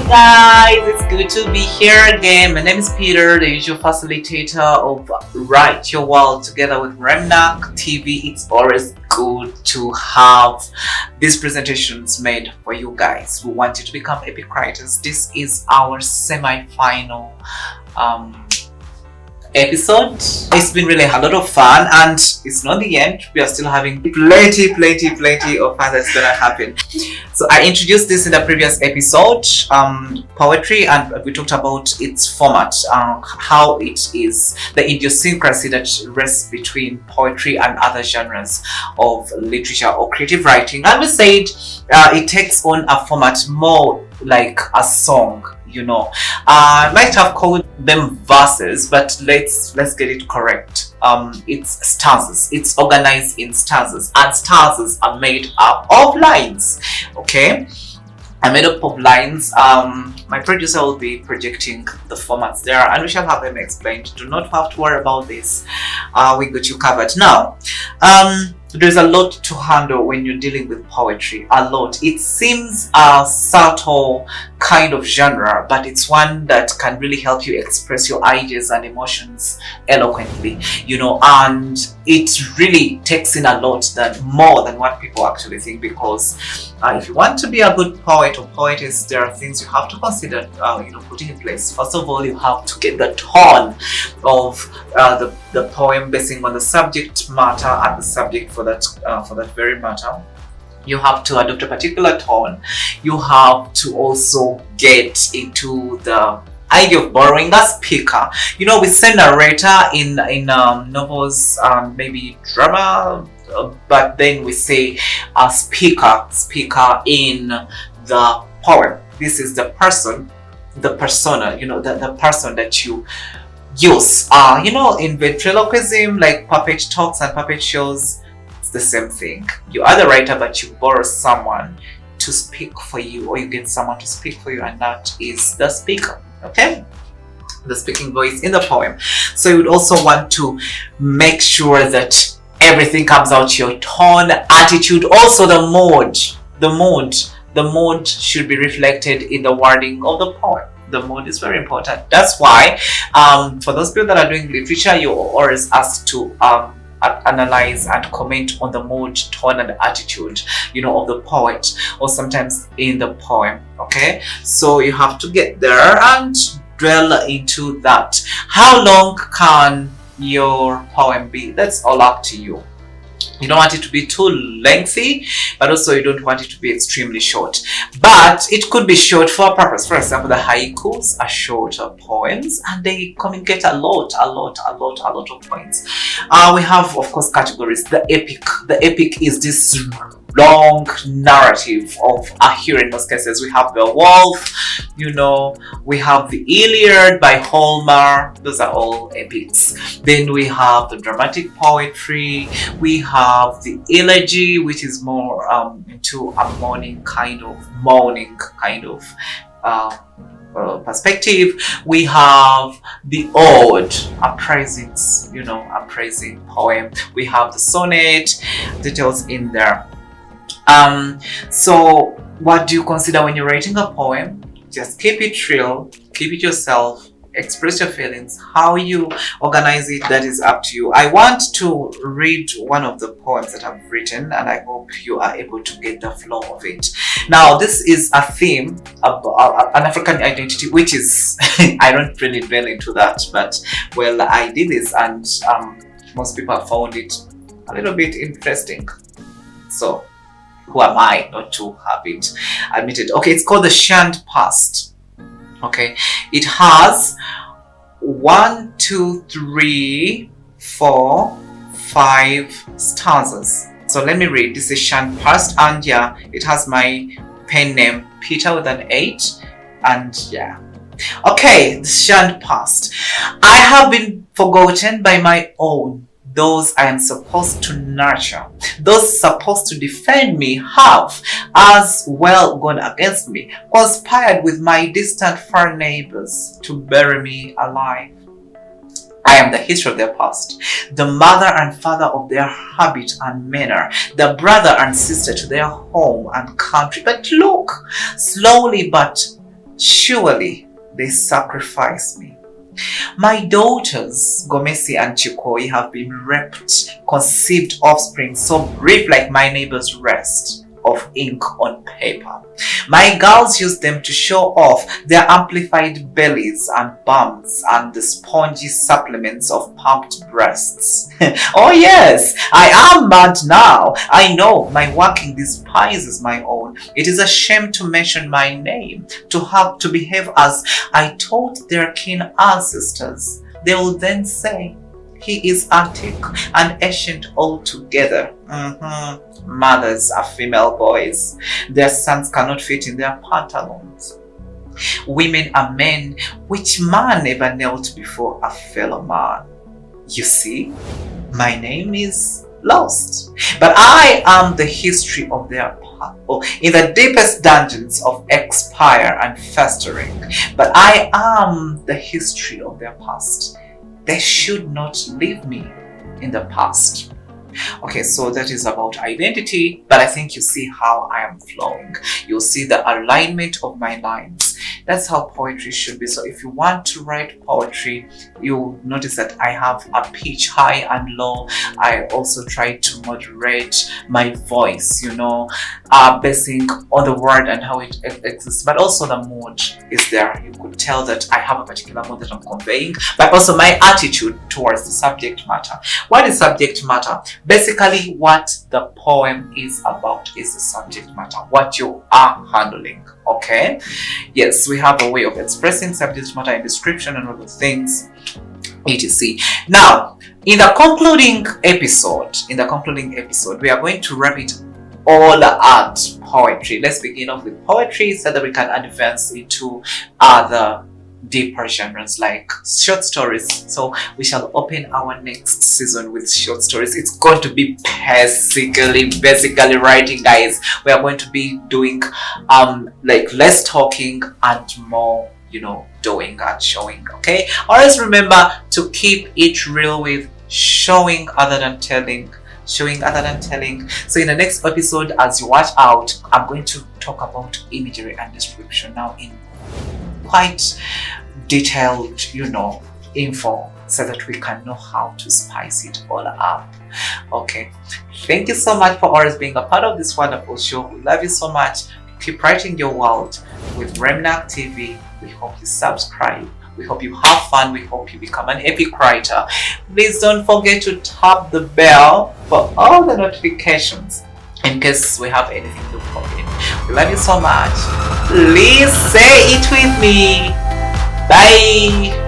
guys, it's good to be here again. My name is Peter, the usual facilitator of Write Your World together with Reminac TV. It's always good to have these presentations made for you guys who want you to become epic writers. This is our semi-final episode. It's been really a lot of fun, and it's not the end. We are still having plenty of fun that's gonna happen. So I introduced this in the previous episode, poetry, and we talked about its format, how it is, the idiosyncrasy that rests between poetry and other genres of literature or creative writing. And we said it takes on a format more like a song. I might have called them verses, but let's get it correct. It's stanzas. It's organized in stanzas, and stanzas are made up of lines. Okay, I made up of lines. My producer will be projecting the formats there, and we shall have them explained. Do not have to worry about this. We got you covered. Now, there's a lot to handle when you're dealing with poetry. A lot. It seems a subtle kind of genre, but it's one that can really help you express your ideas and emotions eloquently, and it really takes in a lot more than what people actually think, because if you want to be a good poet or poetess, there are things you have to consider putting in place. First of all, you have to get the tone of the poem basing on the subject matter and the subject for that very matter. You have to adopt a particular tone. You have to also get into the idea of borrowing a speaker. We say narrator in novels, maybe drama, but then we say a speaker in the poem. This is the person, the persona, the person that you use. In ventriloquism, like puppet talks and puppet shows, it's the same thing. You are the writer, but you borrow someone to speak for you, or you get someone to speak for you, and that is the speaker. Okay, the speaking voice in the poem. So you would also want to make sure that everything comes out, your tone, attitude, also the mood. The mood should be reflected in the wording of the poem. The mood is very important. That's why for those people that are doing literature, you're always asked to analyze and comment on the mood, tone, and attitude of the poet, or sometimes in the poem. Okay, so you have to get there and dwell into that. How long can your poem be? That's all up to you. You don't want it to be too lengthy, but also you don't want it to be extremely short. But it could be short for a purpose. For example, the haikus are shorter poems, and they communicate a lot of points. We have, of course, categories. The epic. The epic is this long narrative of a hero. In most cases, we have the Wolf. We have the Iliad by Homer. Those are all epics. Then we have the dramatic poetry. We have the elegy, which is more into a mourning kind of perspective. We have the ode, a praising poem. We have the sonnet, details in there. So what do you consider when you're writing a poem? Just keep it real, keep it yourself, express your feelings. How you organize it, that is up to you. I want to read one of the poems that I've written, and I hope you are able to get the flow of it. Now, this is a theme, an African identity, which is, I don't really dwell into that, but well, I did this, and most people found it a little bit interesting. So, who am I not to have it admitted? Okay, it's called the Shunned Past. Okay, it has 1, 2, 3, 4, 5 stanzas. So let me read. This is Shunned Past, and yeah, it has my pen name Peter with an 8, and yeah. Okay, the Shunned Past. I have been forgotten by my own. Those I am supposed to nurture, those supposed to defend me, have as well gone against me, conspired with my distant far neighbors to bury me alive. I am the history of their past, the mother and father of their habit and manner, the brother and sister to their home and country. But look, slowly but Surely they sacrifice me. My daughters, Gomesi and Chikoi, have been raped, conceived offspring so brief like my neighbor's rest of ink on paper. My girls use them to show off their amplified bellies and bums and the spongy supplements of pumped breasts. Oh yes, I am mad now. I know my working despises my own. It is a shame to mention my name, to have to behave as I taught their kin ancestors. They will then say, he is antique and ancient altogether. Mothers are female boys. Their sons cannot fit in their pantaloons. Women are men. Which man ever knelt before a fellow man? You see, my name is lost. But I am the history of their past. In the deepest dungeons of expire and festering. But I am the history of their past. They should not leave me in the past. Okay, so that is about identity, but I think you see how I am flowing. You'll see the alignment of my lines. That's how poetry should be. So if you want to write poetry, you'll notice that I have a pitch high and low. I also try to moderate my voice, basing on the word and how it exists, but also the mood is there. You could tell that I have a particular mood that I'm conveying, but also my attitude towards the subject matter. What is subject matter? Basically, what the poem is about is the subject matter, what you are handling. Okay, yes, we have a way of expressing subject matter in description and other things, etc. Now, in the concluding episode, we are going to wrap it all at poetry. Let's begin off with poetry so that we can advance into other deeper genres like short stories. So we shall open our next season with short stories. It's going to be basically writing, guys. We are going to be doing less talking and more doing and showing. Okay, always remember to keep it real with showing other than telling. So in the next episode, as you watch out, I'm going to talk about imagery and description now in quite detailed info, so that we can know how to spice it all up. Okay, thank you so much for always being a part of this wonderful show. We love you so much. Keep writing your world with Reminac TV. We hope you subscribe. We hope you have fun. We hope you become an epic writer. Please don't forget to tap the bell for all the notifications in case we have anything to pop in. We love you so much. Please say it with me. Bye.